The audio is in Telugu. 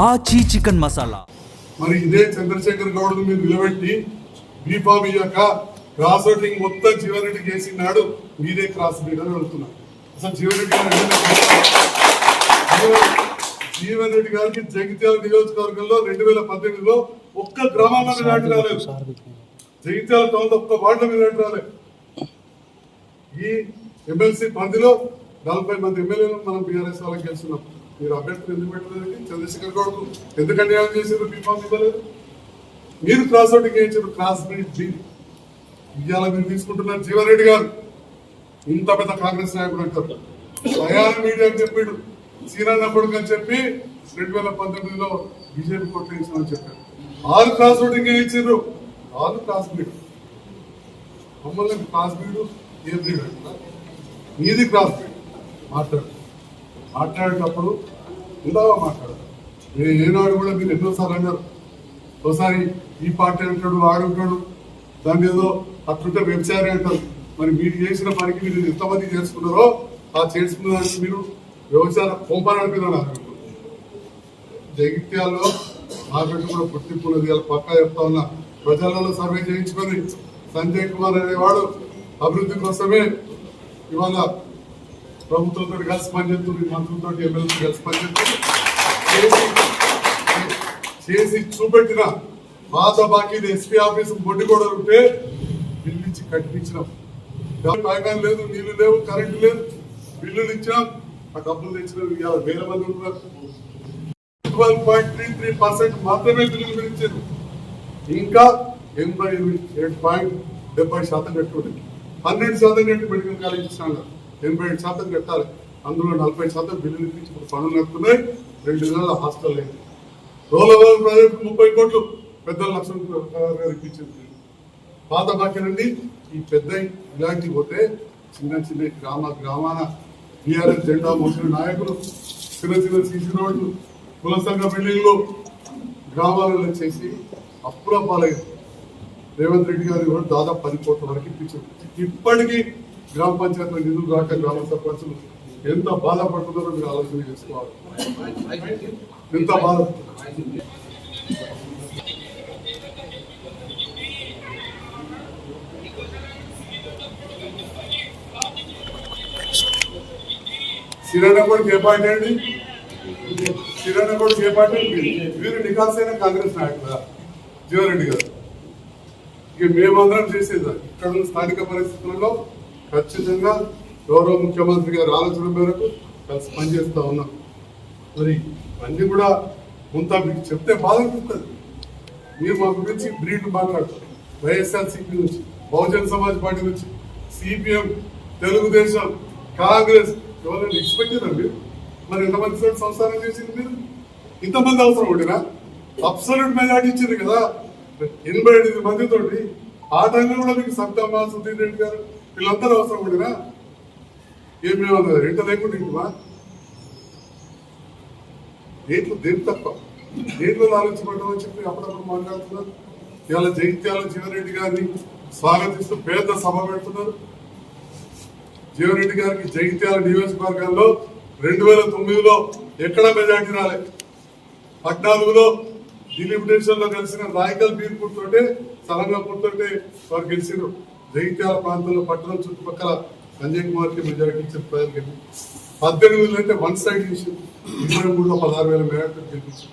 ఆచి చికెన్ మసాలా. మరి ఇదే చంద్రశేఖర్ గౌడ్ మీరు నిలబెట్టి బీఫామ్ ఇయ్యాక క్రాస్ ఓటింగ్ మొత్తం జీవన్రెడ్డికి వేసినాడు. మీదే క్రాస్ బీడ్ అని అడుగుతున్నా. అసలు జీవన్ రెడ్డి గారికి జగిత్యాల నియోజకవర్గంలో 2018లో ఒక్క గ్రామాల్లో నాటి రాలేదు. జగిత్యాల టౌన్ ఒక్క వార్డులో మీద నాటి రాలేదు. ఈ ఎమ్మెల్సీ పరిధిలో 40 మంది ఎమ్మెల్యేలు మనం బీఆర్ఎస్ వాళ్ళకి గెలుస్తున్నాం. మీరు అభ్యర్థులు ఎందుకు పెట్టలేదు? చంద్రశేఖర్ గౌడ్ ఎందుకు అన్యాయం చేశారు? బీఫామ్ ఇవ్వలేదు. మీరు క్రాస్ ఓటింగ్ చేయించారు. క్రాస్ బీడ్ ఇవాళ మీరు తీసుకుంటున్నారు. జీవన్ రెడ్డి గారు ఇంత పెద్ద కాంగ్రెస్ నాయకుడు అంటారు. సయాన మీడియా అని చెప్పాడు. సీనన్న కొడుకు అని చెప్పి 2019లో బీజేపీ కొట్టేసామని చెప్పారు. 6 క్రాస్ ఓటింగ్ ఇచ్చారు. 6 క్రాస్ బీడ్. మమ్మల్ని క్రాస్ బీడ్ ఏ బ్రీడ్ అంటారా? మీది క్రాస్ బీడ్. మాట్లాడేటప్పుడు ఉందావా మాట్లాడదు. ఏనాడు కూడా మీరు ఎన్నోసార్లు అన్నారు. ఒకసారి ఈ పార్టీ అంటాడు, ఆడుంటాడు, దాన్ని ఏదో అట్లుంటే వ్యభిచారి అంటారు. మరి మీరు చేసిన పనికి మీరు ఎంతమంది చేసుకున్నారో ఆ చేసుకున్న దానికి మీరు వ్యవసాయ కొంపని అనిపిస్తున్నారు. జగిత్యాల్లో మార్కెట్ కూడా పుట్టింపున్నది. ఇలా పక్కా చెప్తా ఉన్నా. ప్రజలలో సర్వే చేయించుకొని సంజయ్ కుమార్ అనేవాడు అభివృద్ధి కోసమే ఇవాళ ప్రభుత్వంతో కలిసి పనిచేస్తుంది, మంత్రులతో ఎమ్మెల్యేతో కలిసి పనిచేస్తుంది. చేసి చూపెట్టిన పాత బాకీని ఎస్పీ ఆఫీస్ బొడ్డి కూడా ఉంటే బిల్లు ఇచ్చి కట్టించినాం. తాగాని లేదు, నీళ్లు లేవు, కరెంటు లేదు, బిల్లులు ఇచ్చినాం. ఆ డబ్బులు తెచ్చిన వేల మంది ఉన్నారు. 12.33% మాత్రమే బిల్లులు పెంచారు. ఇంకా 87.70% కట్టుకోండి. 12% కట్టి మెడికల్ కాలేజ్ ఇచ్చినాను. 87% కట్టాలి. అందులో 40% బిల్లులు ఇచ్చి ఇప్పుడు పనులు నడుపుతున్నాయి. 2 నెలల హాస్టల్ అయింది. రోలవల్ ప్రాజెక్టు 30 కోట్లు పెద్దల లక్షలు ఇప్పించింది. పాత బాకీ నుండి ఈ పెద్ద ఇలాంటివి పోతే చిన్న చిన్న గ్రామాన టీఆర్ఎస్ జెండా మోసిన నాయకులు చిన్న సీసీ రోడ్లు, కుల సంఘ బిల్డింగ్లు గ్రామాలలో చేసి అప్పుల పాలయ్యారు. రేవంత్ రెడ్డి గారు కూడా దాదాపు 10 కోట్ల వరకు ఇప్పించారు. ఇప్పటికీ గ్రామ పంచాయతీల నిధులు రాక గ్రామ సర్పంచులు ఎంత బాధపడుతున్నారో మీరు ఆలోచన చేసుకోవాలి. ఎంత బాధపడుతున్నారు. సిరానా కొడుకు ఏ పార్టీ అండి? సిరానా కొడుకు ఏ పార్టీ అండి? వీరు నికాసైన కాంగ్రెస్ నాయకుడా జీవన్ రెడ్డి గారు? ఇక మేమందరం చేసేది ఇక్కడ ఉన్న స్థానిక పరిస్థితులలో ఖచ్చితంగా గౌరవ ముఖ్యమంత్రి గారి ఆలోచన మేరకు కలిసి పనిచేస్తా ఉన్నాం. మరి అన్ని కూడా కొంత మీకు చెప్తే బాధ అనిపిస్తుంది. మీరు మా గురించి బ్రీడ్ మాట్లాడతారు. వైఎస్ఆర్సీపీ నుంచి, బహుజన్ సమాజ్ పార్టీ నుంచి, సిపిఎం, తెలుగుదేశం, కాంగ్రెస్ ఎవరైనా ఎక్స్పెక్ట్ మీరు? మరి ఎంతమంది సంస్థానం చేసింది మీరు? ఇంతమంది అవసరం ఉండినా అబ్సల్యూట్ మెజార్టీ ఇచ్చింది కదా 85 మందితోటి. ఆ టైంలో కూడా మీకు సబ్దమ్మా, సుధీర్ రెడ్డి గారు వీళ్ళందరూ అవసరం ఉండినా ఏమేమన్నారు? ఇంట లేకుండా ఇంటివా దేంట్లో దేని తప్ప దేంట్లో ఆలోచించబడ్డామని చెప్పి అప్పుడప్పుడు మాట్లాడుతున్నారు. ఇవాళ జగిత్యాల జీవన్ రెడ్డి గారిని స్వాగతిస్తూ పేద సభ పెడుతున్నారు. జీవన్ రెడ్డి గారికి జగిత్యాల నియోజకవర్గాల్లో 2009లో ఎక్కడ మెజార్టీ రాలే. 14లో డిలిమిటేషన్ లో కలిసిన రాయకల్ బీర్పూర్ తోటే, సలంగాపూర్ తోటే వారు గెలిచారు. జగిత్యాల ప్రాంతంలో పట్టణం చుట్టుపక్కల సంజయ్ కుమార్ కి మెజార్టీ ఇచ్చిన ప్రజలు 18 అంటే 1 సైడ్ చేసి 23లో 16,000 మెజార్టీ గెలిపించారు.